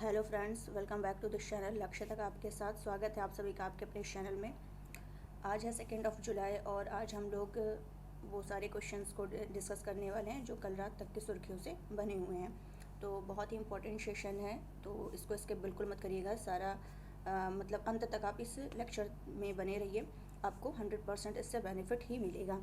Hello friends, welcome back to this channel. लक्ष्य तक आपके साथ स्वागत है आप सभी का आपके अपने इस चैनल में। आज है 2 जुलाई और आज हम लोग वो सारे क्वेश्चंस को डिस्कस करने वाले हैं जो कल रात तक की सुर्खियों से बने हुए हैं। तो बहुत ही इंपॉर्टेंट सेशन है, तो इसको स्किप बिल्कुल मत करिएगा। सारा मतलब अंत तक आप इस लेक्चर में बने रहिए, आपको 100% इससे बेनिफिट ही मिलेगा।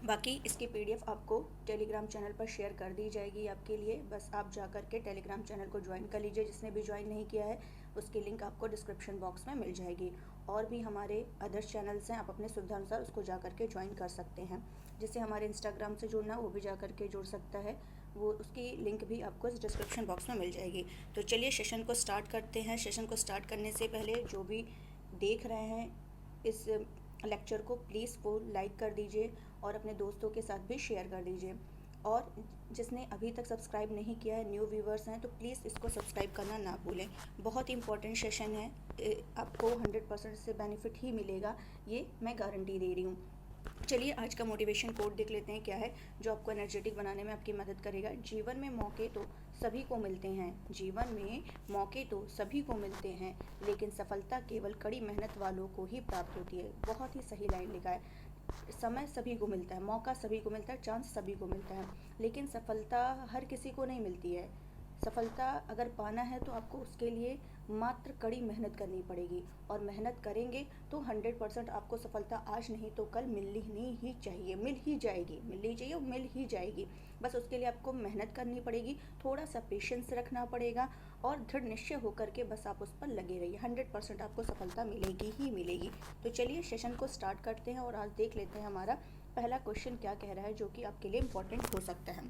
बाकी इसकी पीडीएफ आपको टेलीग्राम चैनल पर शेयर कर दी जाएगी आपके लिए। बस आप जा कर के टेलीग्राम चैनल को ज्वाइन कर लीजिए। जिसने भी ज्वाइन नहीं किया है उसकी लिंक आपको डिस्क्रिप्शन बॉक्स में मिल जाएगी। और भी हमारे अदर्स चैनल्स हैं, आप अपने सुविधा अनुसार उसको जा कर के ज्वाइन कर सकते हैं। जिससे हमारे इंस्टाग्राम से जुड़ना वो भी जा कर के जुड़ सकता है, वो उसकी लिंक भी आपको इस डिस्क्रिप्शन बॉक्स में मिल जाएगी। तो चलिए सेशन को स्टार्ट करते हैं। सेशन को स्टार्ट करने से पहले जो भी देख रहे हैं इस लेक्चर को प्लीज़ वो लाइक कर दीजिए और अपने दोस्तों के साथ भी शेयर कर दीजिए। और जिसने अभी तक सब्सक्राइब नहीं किया है, न्यू व्यूवर्स हैं, तो प्लीज़ इसको सब्सक्राइब करना ना भूलें। बहुत इंपॉर्टेंट सेशन है, आपको 100% से बेनिफिट ही मिलेगा, ये मैं गारंटी दे रही हूँ। चलिए आज का मोटिवेशन कोट देख लेते हैं क्या है जो आपको एनर्जेटिक बनाने में आपकी मदद करेगा। जीवन में मौके तो सभी को मिलते हैं, जीवन में मौके तो सभी को मिलते हैं, लेकिन सफलता केवल कड़ी मेहनत वालों को ही प्राप्त होती है। बहुत ही सही लाइन लिखा है। समय सभी को मिलता है, मौका सभी को मिलता है, चांस सभी को मिलता है, लेकिन सफलता हर किसी को नहीं मिलती है। सफलता अगर पाना है तो आपको उसके लिए मात्र कड़ी मेहनत करनी पड़ेगी, और मेहनत करेंगे तो 100% आपको सफलता आज नहीं तो कल मिलनी ही चाहिए, मिल ही जाएगी, मिलनी चाहिए, मिल ही जाएगी। बस उसके लिए आपको मेहनत करनी पड़ेगी, थोड़ा सा पेशेंस रखना पड़ेगा और दृढ़ निश्चय होकर के बस आप उस पर लगे रहिए। 100% आपको सफलता मिलेगी ही मिलेगी। तो चलिए सेशन को स्टार्ट करते हैं और आज देख लेते हैं हमारा पहला क्वेश्चन क्या कह रहा है, जो कि आपके लिए इम्पोर्टेंट हो सकता है।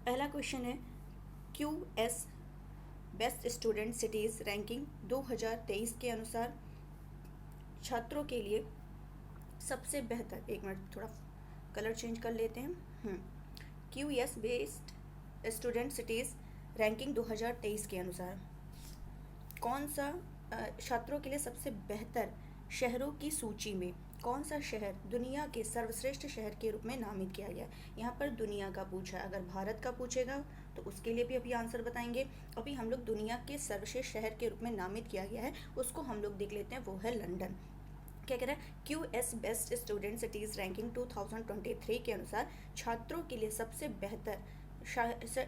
पहला क्वेश्चन है, QS best student cities ranking 2023 के अनुसार छात्रों के लिए सबसे बेहतर, एक मिनट थोड़ा कलर चेंज कर लेते हैं। QS best student cities ranking 2023 के अनुसार कौन सा छात्रों के लिए सबसे बेहतर शहरों की सूची में कौन सा शहर दुनिया के सर्वश्रेष्ठ शहर के रूप में नामित किया गया। यहाँ पर दुनिया का पूछा है, अगर भारत का पूछेगा तो उसके लिए भी अभी आंसर बताएंगे। अभी हम लोग दुनिया के सर्वश्रेष्ठ शहर के रूप में नामित किया गया है, उसको हम लोग देख लेते हैं, वो है लंदन। क्या कह रहा है, QS best student cities ranking 2023 के अनुसार छात्रों के लिए सबसे बेहतर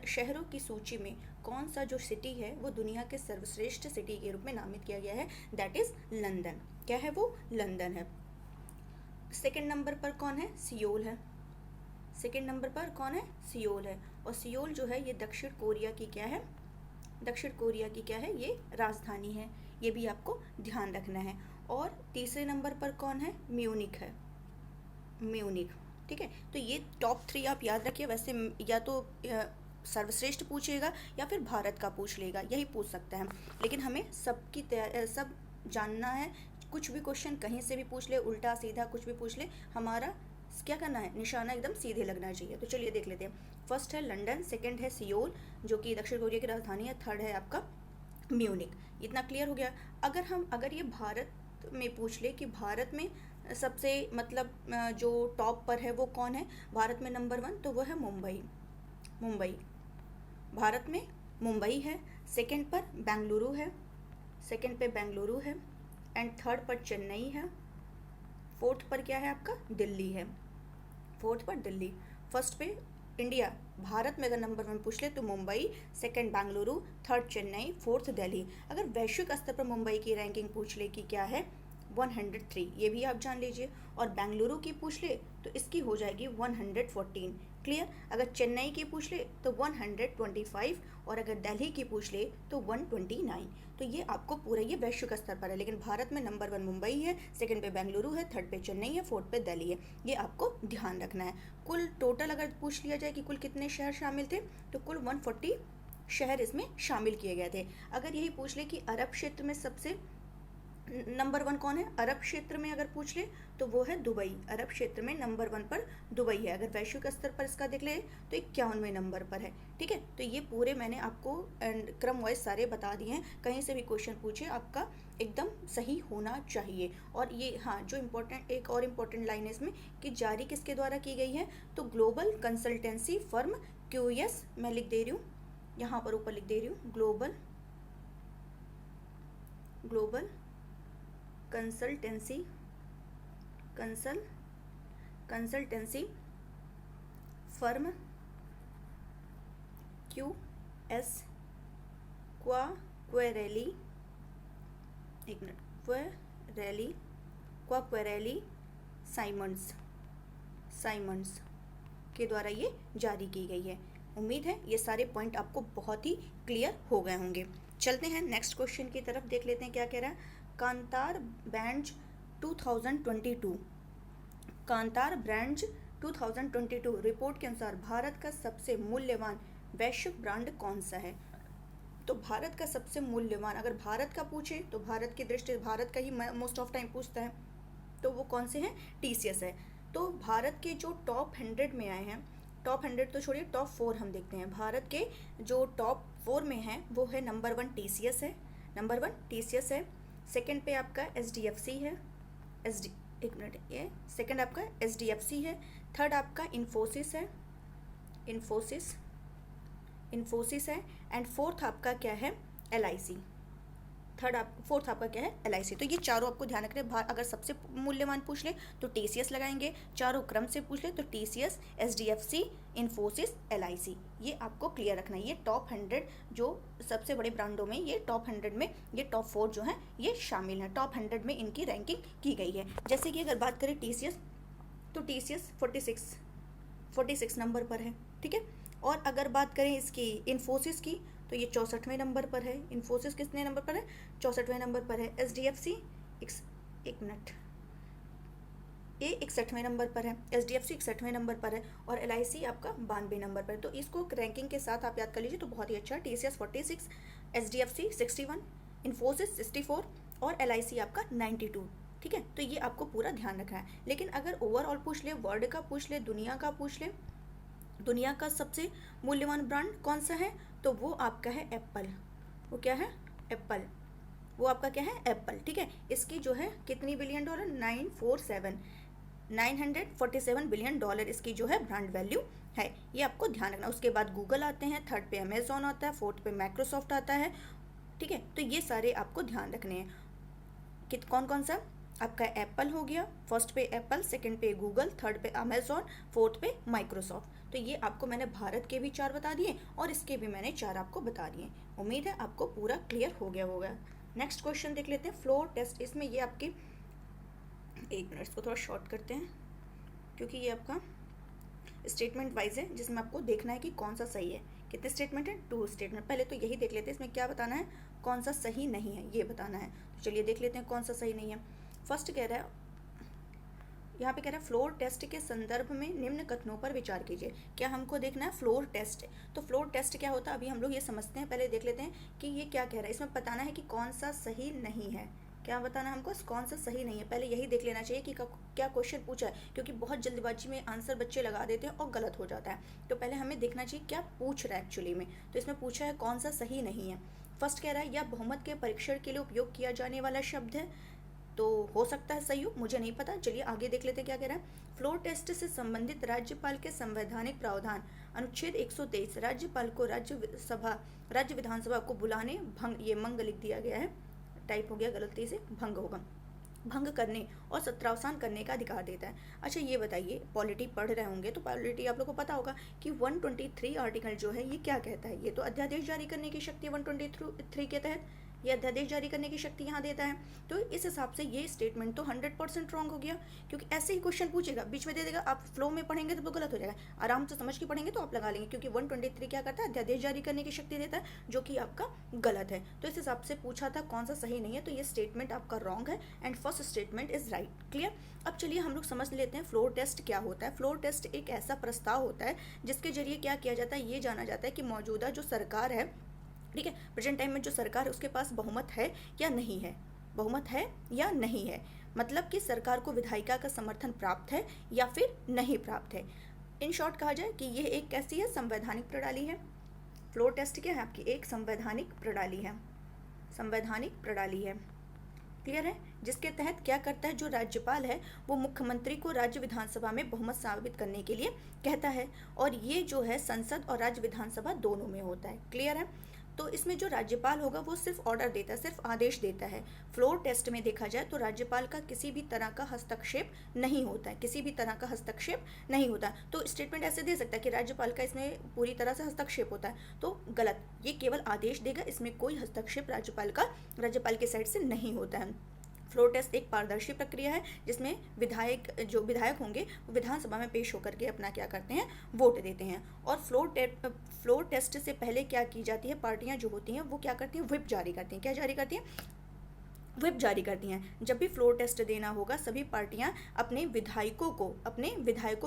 शहरों की सूची में कौन सा जो सिटी है वो दुनिया के सर्वश्रेष्ठ सिटी के रूप में नामित किया गया है, दैट इज़ लंदन। क्या है वो, लंदन है। सेकंड नंबर पर कौन है, सियोल है। सेकंड नंबर पर कौन है, सियोल है। और सियोल जो है ये दक्षिण कोरिया की क्या है, दक्षिण कोरिया की क्या है, ये राजधानी है, ये भी आपको ध्यान रखना है। और तीसरे नंबर पर कौन है, म्यूनिख है, म्यूनिख। ठीक है, तो ये टॉप 3 आप याद रखिए। वैसे या तो सर्वश्रेष्ठ पूछेगा या फिर भारत का पूछ लेगा, यही पूछ सकता है, लेकिन हमें सबकी सब जानना है। कुछ भी क्वेश्चन कहीं से भी पूछ ले, उल्टा सीधा कुछ भी पूछ ले, हमारा क्या करना है, निशाना एकदम सीधे लगना चाहिए। तो चलिए देख लेते हैं। फर्स्ट है लंदन, सेकंड है सियोल जो कि दक्षिण कोरिया की राजधानी है, थर्ड है आपका म्यूनिक। इतना क्लियर हो गया। अगर ये भारत में पूछ ले कि भारत में सबसे मतलब जो टॉप पर है वो कौन है, भारत में नंबर 1, तो वो है मुंबई। मुंबई भारत में मुंबई है। सेकंड पर बेंगलुरु है, सेकंड पे बेंगलुरु है, एंड थर्ड पर चेन्नई है, फोर्थ पर क्या है आपका, दिल्ली है, फोर्थ पर दिल्ली। फर्स्ट पे इंडिया, भारत में अगर नंबर 1 पूछ ले तो Mumbai, second Bengaluru, third Chennai, fourth Delhi. अगर वैश्विक स्तर पर मुंबई की रैंकिंग पूछ ले कि क्या है, 103, ये भी आप जान लीजिए। और बेंगलुरु की पूछ ले तो इसकी हो जाएगी 114। क्लियर। अगर चेन्नई की पूछ ले तो 125, और अगर दिल्ली की पूछ ले तो 129। तो ये आपको पूरा, ये वैश्विक स्तर पर है, लेकिन भारत में नंबर 1 मुंबई है, सेकंड पे बेंगलुरु है, थर्ड पे चेन्नई है, फोर्थ पे दिल्ली है, ये आपको ध्यान रखना है। कुल टोटल अगर पूछ लिया जाए कि कुल कितने शहर शामिल थे, तो कुल 140 शहर इसमें शामिल किए गए थे। अगर यही पूछ ले कि अरब क्षेत्र में सबसे नंबर 1 कौन है, अरब क्षेत्र में अगर पूछ ले तो वो है दुबई। अरब क्षेत्र में नंबर 1 पर दुबई है। अगर वैश्विक स्तर पर इसका देख ले तो 51वें नंबर पर है। ठीक है, तो ये पूरे मैंने आपको क्रम वाइज सारे बता दिए हैं। कहीं से भी क्वेश्चन पूछे आपका एकदम सही होना चाहिए। और ये हाँ, जो इम्पोर्टेंट, एक और इम्पोर्टेंट लाइन है इसमें कि जारी किसके द्वारा की गई है, तो ग्लोबल कंसल्टेंसी फर्म QS, मैं लिख दे रही हूँ, यहाँ पर ऊपर लिख दे रही हूँ, ग्लोबल कंसल्टेंसी फर्म QS क्वाक्वेरेली, एक मिनट, क्वाक्वेरेली साइमंड्स के द्वारा ये जारी की गई है। उम्मीद है ये सारे पॉइंट आपको बहुत ही क्लियर हो गए होंगे। चलते हैं नेक्स्ट क्वेश्चन की तरफ, देख लेते हैं क्या कह रहा है। कांतार ब्रांड्स 2022 रिपोर्ट के अनुसार भारत का सबसे मूल्यवान वैश्विक ब्रांड कौन सा है? तो भारत का सबसे मूल्यवान, अगर भारत का पूछे तो भारत की दृष्टि, भारत का ही मोस्ट ऑफ टाइम पूछता है, तो वो कौन से हैं? TCS है। तो भारत के जो टॉप 100 में आए हैं, टॉप 100 तो छोड़िए, टॉप 4 हम देखते हैं। भारत के जो टॉप 4 में हैं वो है नंबर 1 TCS है, सेकंड पे आपका SDFC है, सेकंड आपका SDFC है, थर्ड आपका इन्फोसिस है, एंड फोर्थ आपका क्या है? LIC। फोर्थ आपका क्या है? LIC। तो ये चारों आपको ध्यान रखना है। अगर सबसे मूल्यवान पूछ ले तो TCS लगाएंगे, चारों क्रम से पूछ ले तो TCS, SDFC, इन्फोसिस, LIC, ये आपको क्लियर रखना है। ये टॉप 100 जो सबसे बड़े ब्रांडों में, ये टॉप 100 में ये टॉप 4 जो हैं ये शामिल हैं। टॉप 100 में इनकी रैंकिंग की गई है। जैसे कि अगर बात करें TCS, तो TCS 46 नंबर पर है, ठीक है। और अगर बात करें इसकी इन्फोसिस की, तो ये 64वें नंबर पर है। इन्फोसिस कितने नंबर पर है? 64वें नंबर पर है। SDFC 61वें नंबर पर है, SDFC 61वें नंबर पर है, और LIC आपका 92 नंबर पर है। तो इसको रैंकिंग के साथ आप याद कर लीजिए तो बहुत ही अच्छा। TCS 46, SDFC 61, इन्फोसिस 64 और LIC आपका 92, ठीक है। तो ये आपको पूरा ध्यान रखना है। लेकिन अगर ओवरऑल पूछ ले, वर्ल्ड का पूछ ले, दुनिया का पूछ ले, दुनिया का सबसे मूल्यवान ब्रांड कौन सा है, तो वो आपका है एप्पल। वो क्या है? एप्पल। वो आपका क्या है? एप्पल, ठीक है। इसकी जो है कितनी बिलियन डॉलर? 947 बिलियन डॉलर इसकी जो है ब्रांड वैल्यू है। ये आपको ध्यान रखना। उसके बाद गूगल आते हैं, थर्ड पे अमेजोन आता है, फोर्थ पे माइक्रोसॉफ्ट आता है, ठीक है। तो ये सारे आपको ध्यान रखने हैं। कौन कौन सा? आपका एप्पल हो गया, फर्स्ट पे एप्पल, सेकंड पे गूगल, थर्ड पे अमेजोन, फोर्थ पे माइक्रोसॉफ्ट। तो ये आपको मैंने भारत के भी 4 बता दिए और इसके भी मैंने 4 आपको बता दिए। उम्मीद है आपको पूरा क्लियर हो गया होगा। नेक्स्ट क्वेश्चन देख लेते हैं, फ्लोर टेस्ट। इसमें ये आपकी, एक मिनट, इसको थोड़ा शॉर्ट करते हैं क्योंकि ये आपका स्टेटमेंट वाइज है, जिसमें आपको देखना है कि कौन सा सही है। कितने स्टेटमेंट है? 2 स्टेटमेंट। पहले तो यही देख लेते हैं, इसमें क्या बताना है, कौन सा सही नहीं है, ये बताना है। तो चलिए देख लेते हैं कौन सा सही नहीं है। फर्स्ट कह रहा है, यहाँ पे कह रहा है फ्लोर टेस्ट के संदर्भ में निम्न कथनों पर विचार कीजिए। क्या हमको देखना है? Floor test. तो फ्लोर टेस्ट क्या होता है अभी हम लोग ये समझते हैं। पहले देख लेते हैं कि ये क्या कह रहा है। इसमें बताना है कि कौन सा सही नहीं है। क्या बताना है हमको? कौन सा सही नहीं है। पहले यही देख लेना चाहिए कि क्या क्वेश्चन पूछा है, क्योंकि बहुत जल्दबाजी में आंसर बच्चे लगा देते हैं और गलत हो जाता है। तो पहले हमें देखना चाहिए क्या पूछ रहा है एक्चुअली में। तो इसमें पूछा है कौन सा सही नहीं है। फर्स्ट कह रहा है, यह बहुमत के परीक्षण के लिए उपयोग किया जाने वाला शब्द है। तो हो सकता है सही हो, मुझे नहीं पता। चलिए आगे देख लेते हैं क्या कह रहा है। फ्लोर टेस्ट से संबंधित राज्यपाल के संवैधानिक प्रावधान अनुच्छेद 123 राज्यपाल को राज्य विधानसभा को बुलाने, ये मंग लिख दिया गया है, टाइप हो गया गलती से, भंग होगा, भंग करने और सत्रावसान करने का अधिकार देता है। अच्छा ये बताइए, पॉलिटी पढ़ रहे होंगे तो पॉलिटी आप लोग को पता होगा कि 123 आर्टिकल जो है ये क्या कहता है। ये तो अध्यादेश जारी करने की शक्ति 123 के तहत ये अध्यादेश जारी करने की शक्ति यहाँ देता है। तो इस हिसाब से ये स्टेटमेंट तो 100% रॉन्ग हो गया, क्योंकि ऐसे ही क्वेश्चन पूछेगा, बीच में दे देगा, आप फ्लो में पढ़ेंगे तो गलत हो जाएगा। आराम से समझ के पढ़ेंगे तो आप लगा लेंगे, क्योंकि 123 क्या करता है? अध्यादेश जारी करने की शक्ति देता है, जो कि आपका गलत है। तो इस हिसाब से पूछा था कौन सा सही नहीं है, तो ये स्टेटमेंट आपका रॉन्ग है and first statement is right. Clear? अब चलिए हम लोग समझ लेते हैं फ्लोर टेस्ट क्या होता है। फ्लोर टेस्ट एक ऐसा प्रस्ताव होता है जिसके जरिए क्या किया जाता है, ये जाना जाता है कि मौजूदा जो सरकार है, ठीक है, प्रेजेंट टाइम में जो सरकार है उसके पास बहुमत है या नहीं है, बहुमत है या नहीं है, मतलब कि सरकार को विधायिका का समर्थन प्राप्त है या फिर नहीं प्राप्त है। इन शॉर्ट कहा जाए कि यह एक कैसी है? संवैधानिक प्रणाली है। फ्लोर टेस्ट क्या है आपकी? एक संवैधानिक प्रणाली है, संवैधानिक प्रणाली है। क्लियर है। जिसके तहत क्या करता है, जो राज्यपाल है वो मुख्यमंत्री को राज्य विधानसभा में बहुमत साबित करने के लिए कहता है, और ये जो है संसद और राज्य विधानसभा दोनों में होता है। क्लियर है। तो इसमें जो राज्यपाल होगा वो सिर्फ ऑर्डर देता है, सिर्फ आदेश देता है। फ्लोर टेस्ट में देखा जाए तो राज्यपाल का किसी भी तरह का हस्तक्षेप नहीं होता है, किसी भी तरह का हस्तक्षेप नहीं होता। तो स्टेटमेंट ऐसे दे सकता है कि राज्यपाल का इसमें पूरी तरह से हस्तक्षेप होता है, तो गलत। ये केवल आदेश देगा, इसमें कोई हस्तक्षेप राज्यपाल की साइड से नहीं होता है। फ्लोर टेस्ट एक पारदर्शी प्रक्रिया है जिसमें विधायक होंगे वो विधानसभा में पेश होकर के अपना क्या करते हैं, वोट देते हैं। और फ्लोर टेस्ट से पहले क्या की जाती है, पार्टियां जो होती हैं वो क्या करती हैं, व्हिप जारी करती हैं। क्या जारी करती हैं, व्हिप जारी करती हैं। जब भी फ्लोर टेस्ट देना होगा सभी पार्टियां अपने विधायकों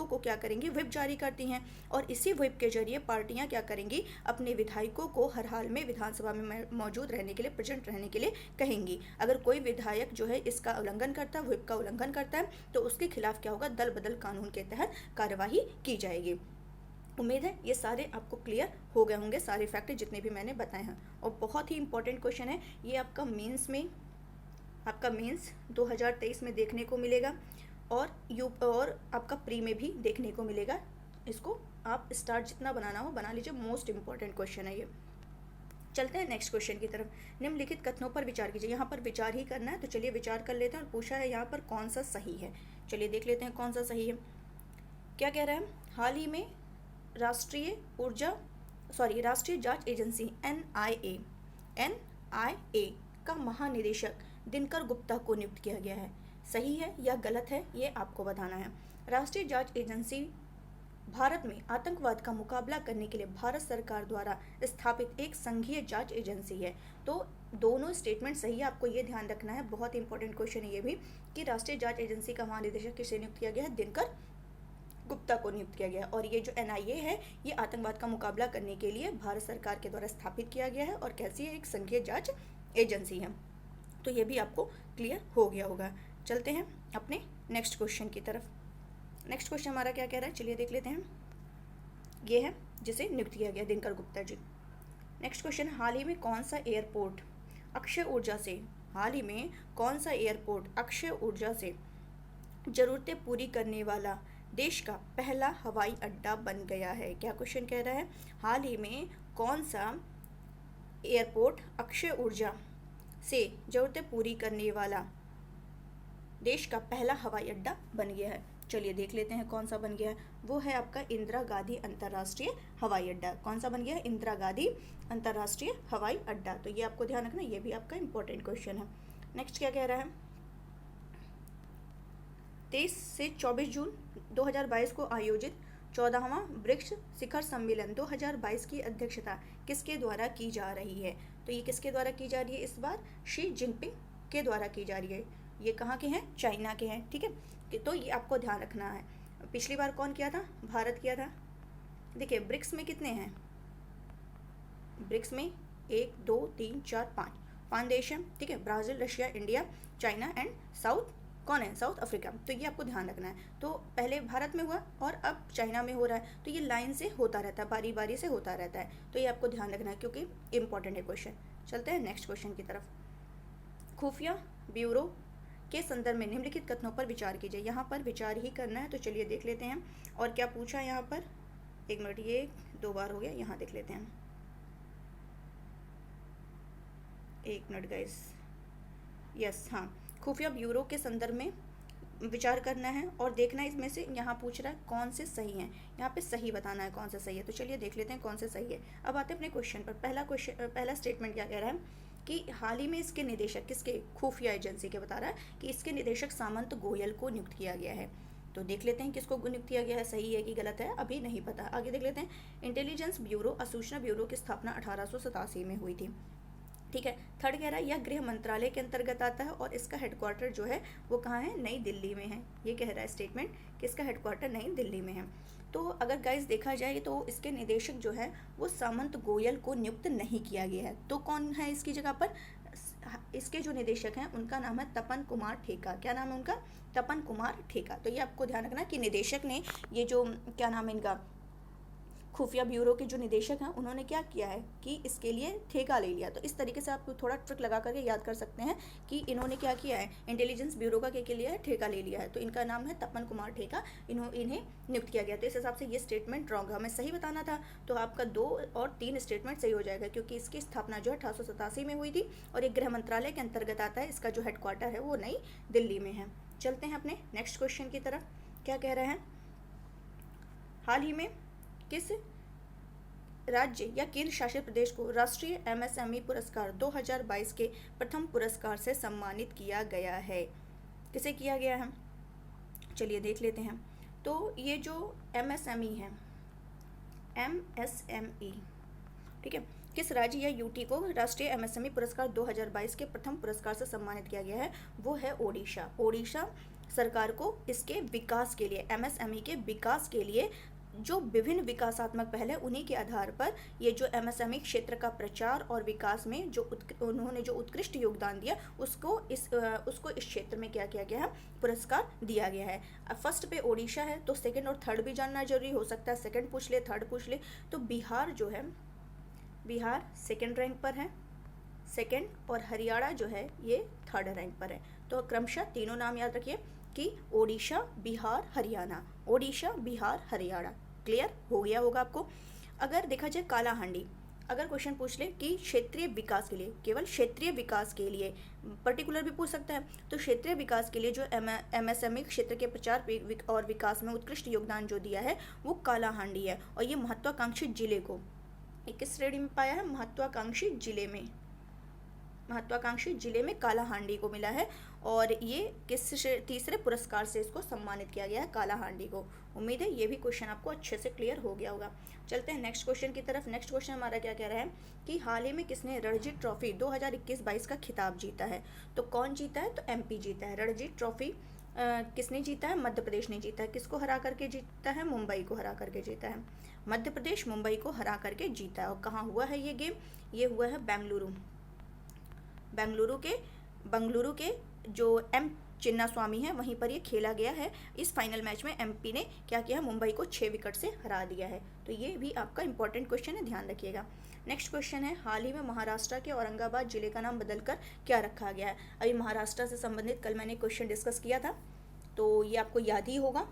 को क्या करेंगी, व्हिप जारी करती हैं, और इसी व्हिप के जरिए पार्टियां क्या करेंगी, अपने विधायकों को हर हाल में विधानसभा में मौजूद रहने के लिए, प्रेजेंट रहने के लिए कहेंगी। अगर कोई विधायक जो है इसका उल्लंघन करता है, व्हिप का उल्लंघन करता है, तो उसके खिलाफ क्या होगा, दल बदल कानून के तहत कार्यवाही की जाएगी। उम्मीद है ये सारे आपको क्लियर हो गए होंगे, सारे फैक्ट जितने भी मैंने बताए हैं। और बहुत ही इंपॉर्टेंट क्वेश्चन है ये, आपका मेंस 2023 में देखने को मिलेगा, और आपका प्री में भी देखने को मिलेगा। इसको आप स्टार्ट जितना बनाना हो बना लीजिए, मोस्ट इंपॉर्टेंट क्वेश्चन है ये। चलते हैं नेक्स्ट क्वेश्चन की तरफ। निम्नलिखित कथनों पर विचार कीजिए। यहाँ पर विचार ही करना है, तो चलिए विचार कर लेते हैं। और पूछा है यहाँ पर कौन सा सही है, चलिए देख लेते हैं कौन सा सही है। क्या कह रहा है, हाल ही में राष्ट्रीय जांच एजेंसी NIA का महानिदेशक दिनकर गुप्ता को नियुक्त किया गया है। सही है या गलत है, ये आपको बताना है। राष्ट्रीय जांच एजेंसी भारत में आतंकवाद का मुकाबला करने के लिए भारत सरकार द्वारा स्थापित एक संघीय जांच एजेंसी है। तो दोनों स्टेटमेंट सही है, आपको ये ध्यान रखना है। बहुत इंपॉर्टेंट क्वेश्चन है ये भी, कि राष्ट्रीय जांच एजेंसी का महानिदेशक किसे नियुक्त किया गया है, दिनकर गुप्ता को नियुक्त किया गया। और ये जो NIA है ये आतंकवाद का मुकाबला करने के लिए भारत सरकार के द्वारा स्थापित किया गया है, और कैसी है, एक संघीय जांच एजेंसी है। तो ये भी आपको क्लियर हो गया होगा। चलते हैं अपने नेक्स्ट क्वेश्चन की तरफ। नेक्स्ट क्वेश्चन हमारा क्या कह रहा है, चलिए देख लेते हैं। ये है जिसे नियुक्त किया गया दिनकर गुप्ता जी। नेक्स्ट क्वेश्चन, हाल ही में कौन सा एयरपोर्ट अक्षय ऊर्जा से जरूरतें पूरी करने वाला देश का पहला हवाई अड्डा बन गया है। क्या क्वेश्चन कह रहा है, हाल ही में कौन सा एयरपोर्ट अक्षय ऊर्जा से जरूरतें पूरी करने वाला देश का पहला हवाई अड्डा बन गया है। चलिए देख लेते हैं कौन सा बन गया है। वो है आपका इंदिरा गांधी अंतर्राष्ट्रीय हवाई अड्डा। कौन सा बन गया है, इंदिरा गांधी अंतर्राष्ट्रीय हवाई अड्डा। तो ये आपको ध्यान रखना, ये भी आपका इंपॉर्टेंट क्वेश्चन है। नेक्स्ट क्या कह रहा है, 23 से 24 जून 2022 को आयोजित 14वां ब्रिक्स शिखर सम्मेलन 2022 की अध्यक्षता किसके द्वारा की जा रही है। तो ये किसके द्वारा की जा रही है, इस बार शी जिनपिंग के द्वारा की जा रही है। ये कहाँ के हैं, चाइना के हैं। ठीक है, तो ये आपको ध्यान रखना है। पिछली बार कौन किया था, भारत किया था। देखिए ब्रिक्स में कितने हैं, ब्रिक्स में 1 2 3 4 5 देश हैं। ठीक है, Brazil, Russia, India, China and south Africa. तो ये आपको ध्यान रखना है। तो पहले भारत में हुआ और अब चाइना में हो रहा है, तो ये लाइन से होता रहता है, बारी बारी से होता रहता है। तो ये आपको ध्यान रखना है क्योंकि इंपॉर्टेंट है क्वेश्चन। चलते हैं नेक्स्ट क्वेश्चन की तरफ। खुफिया ब्यूरो के संदर्भ में निम्नलिखित कथनों पर विचार कीजिए। यहाँ पर विचार ही करना है, तो चलिए देख लेते हैं। और क्या पूछा है यहाँ पर, 1 मिनट, ये 2 बार हो गया, यहाँ देख लेते हैं। 1 मिनट गाइस, यस, हाँ, खुफिया ब्यूरो के संदर्भ में विचार करना है और देखना है इसमें से, यहाँ पूछ रहा है कौन से सही हैं, यहाँ पे सही बताना है कौन सा सही है। तो चलिए देख लेते हैं कौन से सही है। अब आते हैं अपने क्वेश्चन पर। पहला स्टेटमेंट क्या कह रहा है कि हाल ही में इसके निदेशक, किसके, खुफिया एजेंसी के बता रहा है कि इसके निदेशक सामंत गोयल को नियुक्त किया गया है। तो देख लेते हैं किसको नियुक्त किया गया है, सही है कि गलत है, अभी नहीं पता, आगे देख लेते हैं। इंटेलिजेंस ब्यूरो और सूचना ब्यूरो की स्थापना 1887 में हुई थी। ठीक है, थर्ड कह रहा है यह गृह मंत्रालय के अंतर्गत आता है और इसका हेडक्वार्टर जो है वो कहाँ है, नई दिल्ली में है। ये कह रहा है स्टेटमेंट कि इसका हेडक्वार्टर नई दिल्ली में है। तो अगर गाइस देखा जाए तो इसके निदेशक जो है वो सामंत गोयल को नियुक्त नहीं किया गया है। तो कौन है इसकी जगह पर, इसके जो निदेशक हैं उनका नाम है तपन कुमार ठेका। क्या नाम है उनका, तपन कुमार ठेका। तो ये आपको ध्यान रखना कि निदेशक ने ये जो क्या नाम है इनका, खुफिया ब्यूरो के जो निदेशक हैं उन्होंने क्या किया है कि इसके लिए ठेका ले लिया। तो इस तरीके से आप थोड़ा ट्रिक लगा करके याद कर सकते हैं कि इन्होंने क्या किया है, इंटेलिजेंस ब्यूरो का क्या लिया है, ठेका ले लिया है। तो इनका नाम है तपन कुमार ठेका, इन्हें नियुक्त किया गया। तो इस हिसाब से ये स्टेटमेंट रॉन्ग है, हमें सही बताना था। तो आपका 2 और 3 स्टेटमेंट सही हो जाएगा, क्योंकि इसकी स्थापना जो है 1887 में हुई थी और ये गृह मंत्रालय के अंतर्गत आता है। इसका जो हेडक्वार्टर है वो नई दिल्ली में है। चलते हैं अपने नेक्स्ट क्वेश्चन की तरफ। क्या कह रहे हैं, हाल ही में किस राज्य या केंद्र शासित प्रदेश को राष्ट्रीय MSME पुरस्कार 2022 के प्रथम पुरस्कार से सम्मानित किया गया है? किसे किया गया है, चलिए देख लेते हैं। तो ये जो MSME है, MSME, ठीक है, किस राज्य या यूटी को राष्ट्रीय MSME पुरस्कार 2022 के प्रथम पुरस्कार से सम्मानित किया गया है? वो है ओडिशा। ओडिशा सरकार को इसके विकास के लिए, MSME के विकास के लिए जो विभिन्न विकासात्मक पहल उन्हीं के आधार पर ये जो MSME क्षेत्र का प्रचार और विकास में जो उन्होंने जो उत्कृष्ट योगदान दिया उसको इस क्षेत्र में क्या किया गया है, पुरस्कार दिया गया है। अब फर्स्ट पे ओडिशा है, तो सेकंड और थर्ड भी जानना जरूरी हो सकता है, सेकंड पूछ ले, थर्ड पूछ ले। तो बिहार जो है, बिहार सेकंड रैंक पर है, सेकंड, और हरियाणा जो है ये थर्ड रैंक पर है। तो क्रमशः तीनों नाम याद रखिए कि ओडिशा, बिहार, हरियाणा, ओडिशा, बिहार, हरियाणा। क्लियर हो गया होगा आपको। अगर देखा जाए कालाहांडी, अगर क्वेश्चन पूछ ले कि क्षेत्रीय विकास के लिए, केवल क्षेत्रीय विकास के लिए, पर्टिकुलर भी पूछ सकता है, तो क्षेत्रीय विकास के लिए जो MSME क्षेत्र के प्रचार और विकास में उत्कृष्ट योगदान जो दिया है वो कालाहांडी है। और ये महत्वाकांक्षी जिले को किस श्रेणी में पाया है, महत्वाकांक्षी जिले में, महत्वाकांक्षी जिले में कालाहांडी को मिला है। और ये किस तीसरे पुरस्कार से इसको सम्मानित किया गया है, कालाहांडी को। उम्मीद है ये भी क्वेश्चन आपको अच्छे से क्लियर हो गया होगा। चलते हैं नेक्स्ट क्वेश्चन की तरफ। नेक्स्ट क्वेश्चन हमारा क्या कह रहा है कि हाल ही में किसने रणजी ट्रॉफी 2021-22 का खिताब जीता है? तो कौन जीता है, तो MP जीता है। रणजी ट्रॉफी किसने जीता है, मध्य प्रदेश ने जीता है। किसको हरा करके जीता है, मुंबई को हरा करके जीता है। मध्य प्रदेश मुंबई को हरा करके जीता है। और कहाँ हुआ है ये गेम, ये हुआ है बेंगलुरु। बेंगलुरु के जो M चिन्नास्वामी है वहीं पर ये खेला गया है। इस फाइनल मैच में MP ने क्या किया है, मुंबई को 6 विकेट से हरा दिया है। तो ये भी आपका इंपॉर्टेंट क्वेश्चन है, ध्यान रखिएगा। नेक्स्ट क्वेश्चन है, हाल ही में महाराष्ट्र के औरंगाबाद जिले का नाम बदलकर क्या रखा गया है? अभी महाराष्ट्र से संबंधित कल मैंने क्वेश्चन डिस्कस किया था, तो ये आपको याद ही होगा,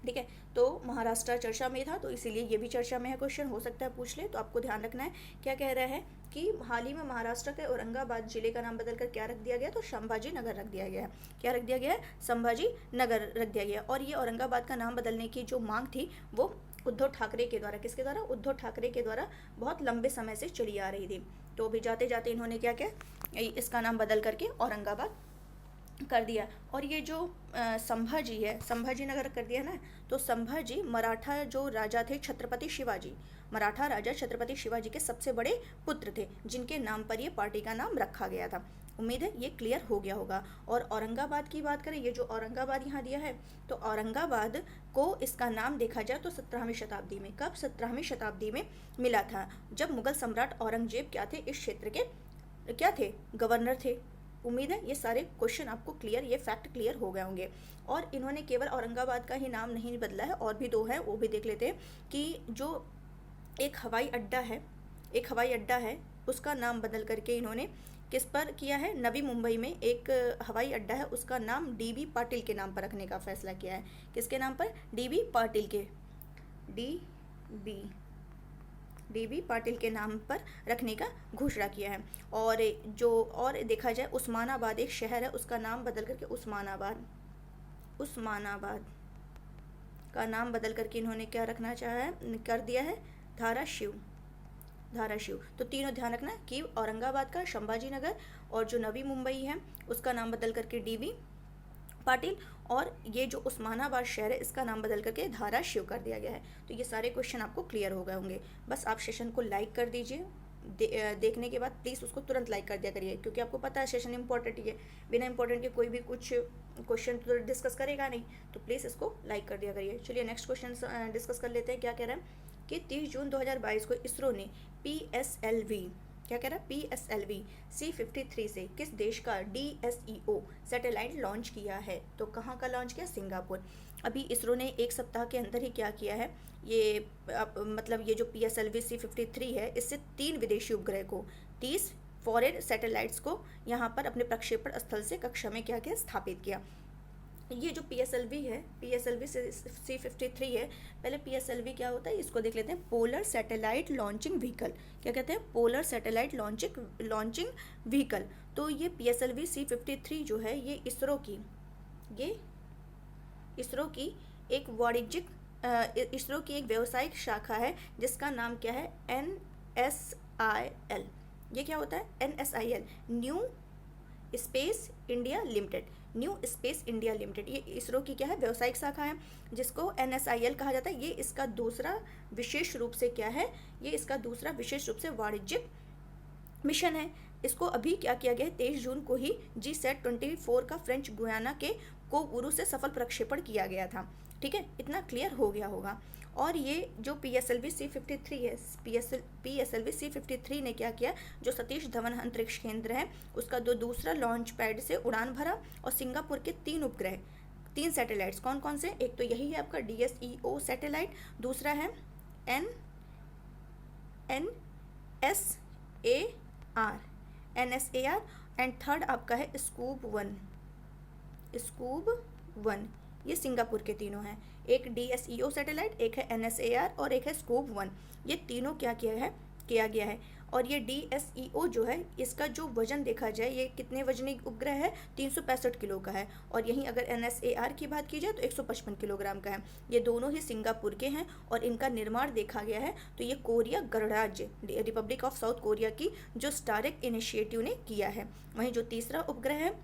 ठीक है। तो महाराष्ट्र चर्चा में था, तो इसीलिए ये भी चर्चा में है। क्वेश्चन हो सकता है पूछ ले, तो आपको ध्यान रखना है। क्या कह रहा है कि हाल ही में महाराष्ट्र के औरंगाबाद जिले का नाम बदलकर क्या रख दिया गया, तो संभाजी नगर रख दिया गया है। क्या रख दिया गया है, संभाजी नगर रख दिया गया। और ये औरंगाबाद का नाम बदलने की जो मांग थी वो उद्धव ठाकरे के द्वारा, किसके द्वारा, उद्धव ठाकरे के द्वारा बहुत लंबे समय से चली आ रही थी। तो अभी जाते जाते इन्होंने क्या किया, इसका नाम बदल करके औरंगाबाद कर दिया। और ये जो संभाजी है, संभाजी नगर कर दिया ना, तो संभाजी मराठा जो राजा थे छत्रपति शिवाजी, मराठा राजा छत्रपति शिवाजी के सबसे बड़े पुत्र थे, जिनके नाम पर ये पार्टी का नाम रखा गया था। उम्मीद है ये क्लियर हो गया होगा। और औरंगाबाद की बात करें, ये जो औरंगाबाद यहाँ दिया है, तो औरंगाबाद को इसका नाम देखा जाए तो 17वीं शताब्दी में, कब, 17वीं शताब्दी में मिला था, जब मुगल सम्राट औरंगजेब क्या थे, इस क्षेत्र के क्या थे, गवर्नर थे। उम्मीद है ये सारे क्वेश्चन आपको क्लियर, ये फैक्ट क्लियर हो गए होंगे। और इन्होंने केवल औरंगाबाद का ही नाम नहीं बदला है, और भी 2 है, वो भी देख लेते हैं। कि जो एक हवाई अड्डा है उसका नाम बदल करके इन्होंने किस पर किया है, नवी मुंबई में एक हवाई अड्डा है, उसका नाम DB पाटिल के नाम पर रखने का फैसला किया है। किसके नाम पर, DB पाटिल के, DB पाटिल के नाम पर रखने का घोषणा किया है। और देखा जाए उस्मानाबाद एक शहर है, उसका नाम बदल करके उस्मानाबाद का नाम बदल करके इन्होंने क्या रखना चाहा है, कर दिया है, धाराशिव। तो तीनों ध्यान रखना कि औरंगाबाद का संभाजी नगर, और जो नवी मुंबई है उसका नाम बदल करके DB पाटिल, और ये जो उस्मानाबाद शहर है इसका नाम बदल करके धाराशिव कर दिया गया है। तो ये सारे क्वेश्चन आपको क्लियर हो गए होंगे। बस आप सेशन को लाइक कर दीजिए, देखने के बाद प्लीज़ उसको तुरंत लाइक कर दिया करिए, क्योंकि आपको पता है सेशन इंपॉर्टेंट है, बिना इंपॉर्टेंट के कोई भी कुछ क्वेश्चन तो डिस्कस करेगा नहीं, तो प्लीज़ इसको लाइक कर दिया करिए। चलिए नेक्स्ट क्वेश्चन डिस्कस कर लेते हैं। क्या कह रहे हैं कि 30 जून 2022 को इसरो ने क्या कह रहा है, PSLV C-53 से किस देश का DSEO सैटेलाइट लॉन्च किया है? तो कहाँ का लॉन्च किया? सिंगापुर। अभी इसरो ने एक सप्ताह के अंदर ही क्या किया है, ये मतलब ये जो PSLV C-53 है, इससे 3 विदेशी उपग्रह को 30 फॉरेन सैटेलाइट्स को यहाँ पर अपने प्रक्षेपण स्थल से कक्षा में क्या किया, स्थापित किया। ये जो PSLV है, PSLV C-53 है, पहले PSLV क्या होता है इसको देख लेते हैं। पोलर सैटेलाइट लॉन्चिंग व्हीकल, क्या कहते हैं, पोलर सैटेलाइट लॉन्चिंग व्हीकल। तो ये PSLV C-53 जो है ये इसरो की एक वाणिज्यिक इसरो की एक व्यावसायिक शाखा है जिसका नाम क्या है, NSIL। ये क्या होता है, NSIL, new space India limited. New space India limited ये इसरो की क्या है, व्यावसायिक शाखा है जिसको NSIL कहा जाता है। ये इसका दूसरा विशेष रूप से क्या है, ये इसका दूसरा विशेष रूप से वाणिज्यिक मिशन है। इसको अभी क्या किया गया है, 23 जून को ही GSAT-24 का फ्रेंच गुयाना के कोवुरू से सफल प्रक्षेपण किया गया था। ठीक है, इतना क्लियर हो गया होगा। और ये जो PSLV C-53 है, PSLV C-53 ने क्या किया, जो सतीश धवन अंतरिक्ष केंद्र है उसका दूसरा लॉन्च पैड से उड़ान भरा और सिंगापुर के 3 उपग्रह, 3 सैटेलाइट्स, कौन कौन से, एक तो यही है आपका DSEO सैटेलाइट, दूसरा है NSAR एंड थर्ड आपका है स्कूब वन। ये सिंगापुर के तीनों हैं, एक DSEO सैटेलाइट, एक है NSAR और एक है स्कूब वन। ये तीनों क्या किया गया है। और ये DSEO जो है इसका जो वजन देखा जाए, ये कितने वजनी उपग्रह है, 365 किलो का है। और यहीं अगर NSAR की बात की जाए तो 155 किलोग्राम का है। ये दोनों ही सिंगापुर के हैं और इनका निर्माण देखा गया है तो ये कोरिया गणराज्य रिपब्लिक ऑफ साउथ कोरिया की जो स्टारक इनिशिएटिव ने किया है। वहीं जो तीसरा उपग्रह है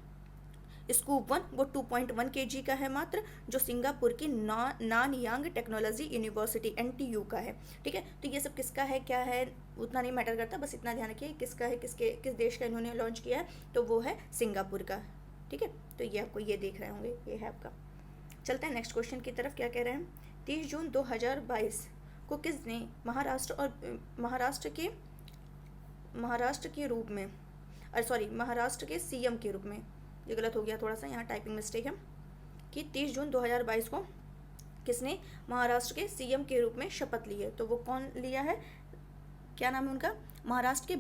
स्कूब वन, वो 2.1 kg का है मात्र, जो सिंगापुर की नानयांग टेक्नोलॉजी यूनिवर्सिटी NTU का है। ठीक है, तो ये सब किसका है, क्या है, उतना नहीं मैटर करता, बस इतना ध्यान रखिए किसका है, किस देश का इन्होंने लॉन्च किया है, तो वो है सिंगापुर का। ठीक है, तो ये आपको ये देख रहे होंगे, ये है आपका। चलते हैं नेक्स्ट क्वेश्चन की तरफ। क्या कह रहे हैं, 30 जून 2022 को किसने महाराष्ट्र के CM के रूप में, ये गलत हो गया थोड़ा सा, यहाँ टाइपिंग मिस्टेक है, कि 30 जून 2022 को किसने महाराष्ट्र के CM के रूप में शपथ ली है। तो वो कौन लिया है, क्या नाम है उनका, महाराष्ट्र के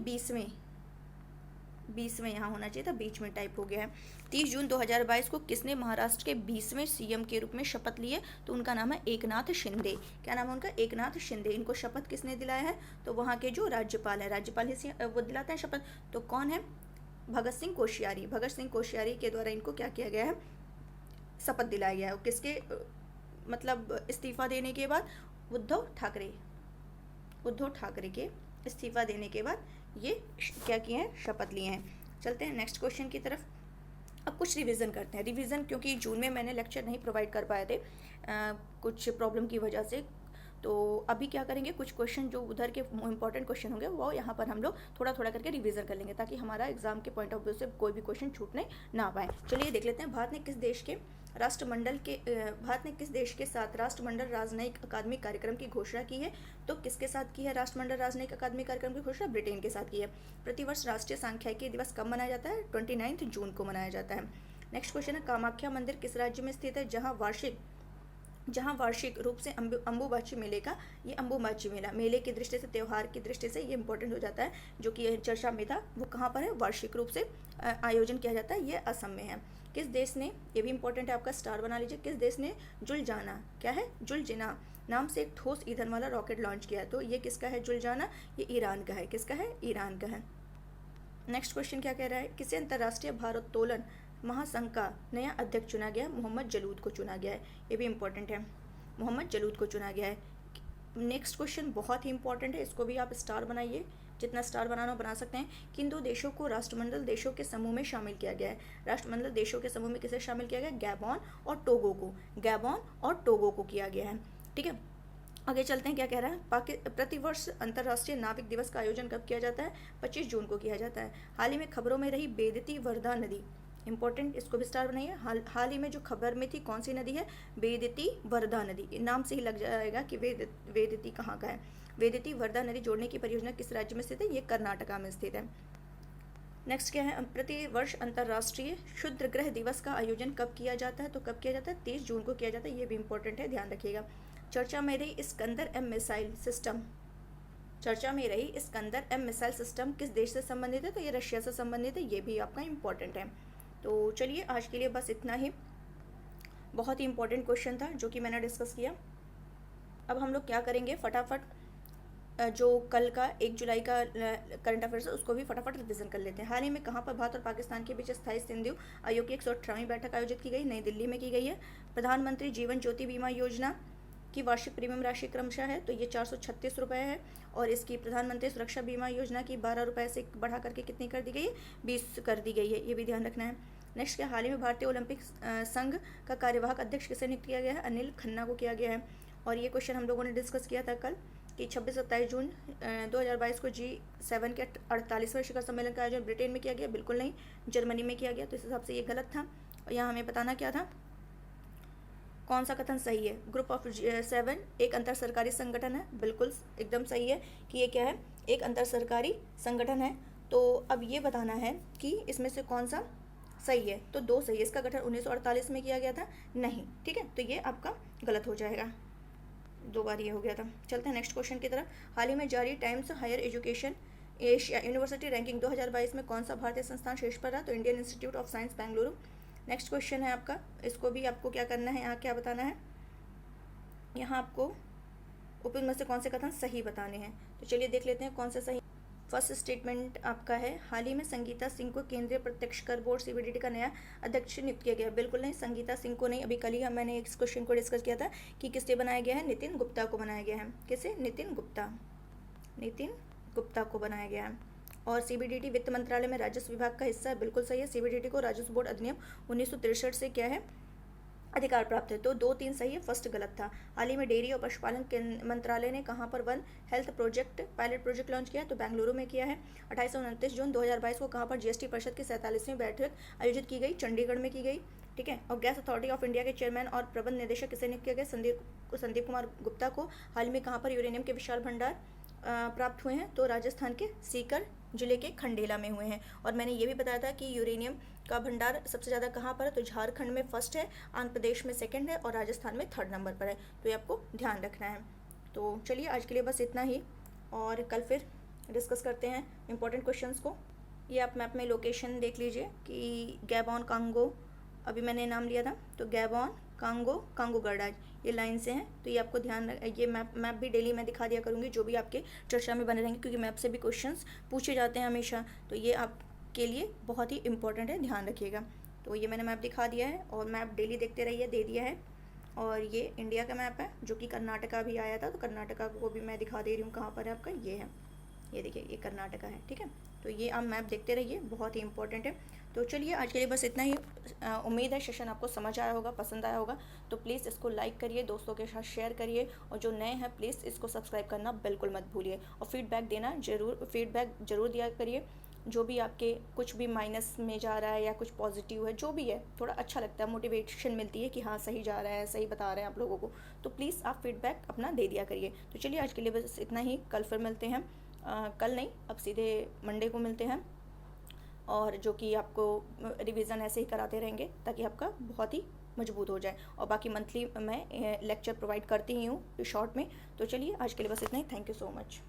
20वें यहाँ होना चाहिए था, बीच में टाइप हो गया है। 30 जून 2022 को किसने महाराष्ट्र के 20वें CM के रूप में शपथ ली है, तो उनका नाम है एकनाथ शिंदे। क्या नाम है उनका, एकनाथ शिंदे। इनको शपथ किसने दिलाया है, तो वहाँ के जो राज्यपाल है, राज्यपाल ही वो दिलाते हैं शपथ। तो कौन है, भगत सिंह कोश्यारी के द्वारा इनको क्या किया गया है, शपथ दिलाया गया है। किसके मतलब इस्तीफा देने के बाद, उद्धव ठाकरे के इस्तीफा देने के बाद ये क्या किए हैं, शपथ लिए हैं। चलते हैं नेक्स्ट क्वेश्चन की तरफ। अब कुछ रिवीजन करते हैं। रिवीजन क्योंकि जून में मैंने लेक्चर नहीं प्रोवाइड कर पाए थे कुछ प्रॉब्लम की वजह से, तो अभी क्या करेंगे, कुछ क्वेश्चन जो उधर के इंपॉर्टेंट क्वेश्चन होंगे वो यहाँ पर हम लोग थोड़ा थोड़ा करके रिवीजन कर लेंगे ताकि हमारा एग्जाम के पॉइंट ऑफ व्यू से कोई भी क्वेश्चन छूटने ना पाए। चलिए देख लेते हैं, भारत ने किस देश के साथ राष्ट्रमंडल राजनयिक अकादमी कार्यक्रम की घोषणा की है, तो किसके साथ की है राष्ट्रमंडल राजनयिक अकादमी कार्यक्रम की घोषणा, ब्रिटेन के साथ की है। प्रतिवर्ष राष्ट्रीय सांख्यिकी दिवस कब मनाया जाता है, 29 जून को मनाया जाता है। नेक्स्ट क्वेश्चन है, कामाख्या मंदिर किस राज्य में स्थित है, जहाँ वार्षिक रूप से अम्बुबाची मेले का, ये अम्बुबाची मेले की दृष्टि से, त्यौहार की दृष्टि से ये इंपॉर्टेंट हो जाता है, जो कि चर्चा में था, वो कहाँ पर है, वार्षिक रूप से आयोजन किया जाता है, ये असम में है। किस देश ने, ये भी इंपॉर्टेंट है आपका, स्टार बना लीजिए, किस देश ने जुलजाना, क्या है, जुलजिना नाम से एक ठोस ईंधन वाला रॉकेट लॉन्च किया है, तो ये किसका है, जुलजाना, ये ईरान का है। किसका है, ईरान का है। नेक्स्ट क्वेश्चन क्या कह रहा है, किसे अंतर्राष्ट्रीय भारोत्तोलन महासंघ का नया अध्यक्ष चुना गया है, मोहम्मद जलूद को चुना गया है। ये भी इंपॉर्टेंट है, मोहम्मद जलूद को चुना गया है। नेक्स्ट क्वेश्चन बहुत ही इंपॉर्टेंट है, इसको भी आप स्टार बनाइए, जितना स्टार बनाना बना सकते हैं। किन 2 देशों को राष्ट्रमंडल देशों के समूह में शामिल किया गया है, राष्ट्रमंडल देशों के समूह में किसे शामिल किया गया, गैबॉन और टोगो को किया गया है। ठीक है, आगे चलते हैं, क्या कह रहा है, प्रतिवर्ष अंतर्राष्ट्रीय नाविक दिवस का आयोजन कब किया जाता है, 25 जून को किया जाता है। हाल ही में खबरों में रही बेदती वर्धा नदी, इंपॉर्टेंट, इसको भी स्टार बनाइए। हाल ही में जो खबर में थी, कौन सी नदी है, बेदती वर्धा नदी, नाम से ही लग जाएगा कि वेदती कहाँ का है। वेदती वर्धा नदी जोड़ने की परियोजना किस राज्य में स्थित है? ये कर्नाटका में स्थित है। नेक्स्ट क्या है? प्रति वर्ष अंतर्राष्ट्रीय क्षुद्रग्रह दिवस का आयोजन कब किया जाता है? तो कब किया जाता है? 30 जून को किया जाता है। ये भी इंपॉर्टेंट है, ध्यान रखिएगा। चर्चा में रही इस्कंदर एम मिसाइल सिस्टम, चर्चा में रही इस्कंदर एम मिसाइल सिस्टम किस देश से संबंधित है? तो ये रशिया से संबंधित है। ये भी आपका इंपॉर्टेंट है। तो चलिए आज के लिए बस इतना ही। बहुत ही इंपॉर्टेंट क्वेश्चन था जो कि मैंने डिस्कस किया। अब हम लोग क्या करेंगे, फटाफट जो कल का 1 जुलाई का करंट अफेयर्स है उसको भी फटाफट रिवीजन कर लेते हैं। हाल ही में कहाँ पर भारत और पाकिस्तान के बीच स्थायी सिंधु आयोग की 118वीं बैठक आयोजित की गई? नई दिल्ली में की गई है। प्रधानमंत्री जीवन ज्योति बीमा योजना की वार्षिक प्रीमियम राशि क्रमशः है तो ये 436 रुपये है, और इसकी प्रधानमंत्री सुरक्षा बीमा योजना की 12 रुपये से बढ़ा करके कितनी कर दी गई है? 20 कर दी गई है। ये भी ध्यान रखना है। नेक्स्ट क्या? हाल ही में भारतीय ओलंपिक संघ का कार्यवाहक अध्यक्ष किसे नियुक्त किया गया है? अनिल खन्ना को किया गया है। और ये क्वेश्चन हम लोगों ने डिस्कस किया था कल कि 26-27 जून 2022 को G7 के 48वें शिखर सम्मेलन का आयोजन ब्रिटेन में किया गया? बिल्कुल नहीं, जर्मनी में किया गया। तो इस हिसाब से ये गलत था। और यहाँ हमें बताना क्या था, कौन सा कथन सही है? ग्रुप ऑफ 7 एक अंतर सरकारी संगठन है, बिल्कुल एकदम सही है कि ये क्या है? एक अंतर सरकारी संगठन है। तो अब ये बताना है कि इसमें से कौन सा सही है। तो 2 सही है। इसका गठन 1948 में किया गया था? नहीं, ठीक है। तो ये आपका गलत हो जाएगा, 2 बार ये हो गया था। चलते हैं नेक्स्ट क्वेश्चन की तरफ। हाल ही में जारी Times Higher Education Asia University Ranking 2022 में कौन सा भारतीय संस्थान शीर्ष पर रहा? तो Indian institute of science Bengaluru. Next question है आपका, इसको भी आपको क्या करना है, यहाँ क्या बताना है, यहाँ आपको उपयुक्त में से कौन से कथन सही बताने हैं। तो चलिए देख लेते हैं कौन से सही। फर्स्ट स्टेटमेंट आपका है, हाल ही में संगीता सिंह को केंद्रीय प्रत्यक्ष कर बोर्ड सीबीडीटी का नया अध्यक्ष नियुक्त किया गया? बिल्कुल नहीं, संगीता सिंह को नहीं। अभी कल ही मैंने इस क्वेश्चन को डिस्कस किया था कि किससे बनाया गया है? नितिन गुप्ता को बनाया गया है। किसे? नितिन गुप्ता को बनाया गया है। और सीबीडीटी वित्त मंत्रालय में राजस्व विभाग का हिस्सा है? बिल्कुल सही है। सीबीडीटी को राजस्व बोर्ड अधिनियम 1963 से क्या है? अधिकार प्राप्त है। तो 2-3 सही है, फर्स्ट गलत था। हाल ही में डेयरी और पशुपालन मंत्रालय ने कहाँ पर one health project pilot project launch किया? तो बेंगलुरु में किया है। 28 और 29 जून 2022 को कहाँ पर जीएसटी परिषद की 47वीं बैठक आयोजित की गई? चंडीगढ़ में की गई, ठीक है। और गैस अथॉरिटी ऑफ इंडिया के चेयरमैन और प्रबंध निदेशक किसे नियुक्त किया गया? संदीप कुमार गुप्ता को। हाल में कहाँ पर यूरेनियम के विशाल भंडार प्राप्त हुए हैं? तो राजस्थान के सीकर जिले के खंडेला में हुए हैं। और मैंने ये भी बताया था कि यूरेनियम का भंडार सबसे ज़्यादा कहाँ पर है? तो झारखंड में फर्स्ट है, आंध्र प्रदेश में सेकंड है, और राजस्थान में 3rd नंबर पर है। तो ये आपको ध्यान रखना है। तो चलिए आज के लिए बस इतना ही, और कल फिर डिस्कस करते हैं इंपॉर्टेंट क्वेश्चंस को। ये आप मैप में लोकेशन देख लीजिए कि गैबॉन, कांगो, अभी मैंने नाम लिया था, तो गैबॉन, कांगो गणराज्य, ये लाइन से हैं। तो ये आपको ध्यान, ये मैप भी डेली मैं दिखा दिया करूँगी, जो भी आपके चर्चा में बने रहेंगे, क्योंकि मैप से भी क्वेश्चंस पूछे जाते हैं हमेशा। तो ये आपके लिए बहुत ही इंपॉर्टेंट है, ध्यान रखिएगा। तो ये मैंने मैप दिखा दिया है, और मैप डेली देखते रहिए, दे दिया है। और ये इंडिया का मैप है जो कि कर्नाटका भी आया था, तो कर्नाटका को भी मैं दिखा दे रही हूँ कहाँ पर है आपका। ये है, ये देखिए, ये कर्नाटका है, ठीक है। तो ये आप मैप देखते रहिए, बहुत ही इंपॉर्टेंट है। तो चलिए आज के लिए बस इतना ही। उम्मीद है सेशन आपको समझ आया होगा, पसंद आया होगा। तो प्लीज़ इसको लाइक करिए, दोस्तों के साथ शेयर करिए, और जो नए हैं प्लीज़ इसको सब्सक्राइब करना बिल्कुल मत भूलिए। और फीडबैक ज़रूर दिया करिए। जो भी आपके कुछ भी माइनस में जा रहा है या कुछ पॉजिटिव है, जो भी है, थोड़ा अच्छा लगता है, मोटिवेशन मिलती है कि हाँ सही जा रहा है, सही बता रहे हैं आप लोगों को। तो प्लीज़ आप फीडबैक अपना दे दिया करिए। तो चलिए आज के लिए बस इतना ही, कल फिर मिलते हैं। कल नहीं, अब सीधे मंडे को मिलते हैं, और जो कि आपको रिवीजन ऐसे ही कराते रहेंगे ताकि आपका बहुत ही मजबूत हो जाए। और बाकी मंथली मैं लेक्चर प्रोवाइड करती ही हूँ शॉर्ट में। तो चलिए आज के लिए बस इतना ही। Thank you so much.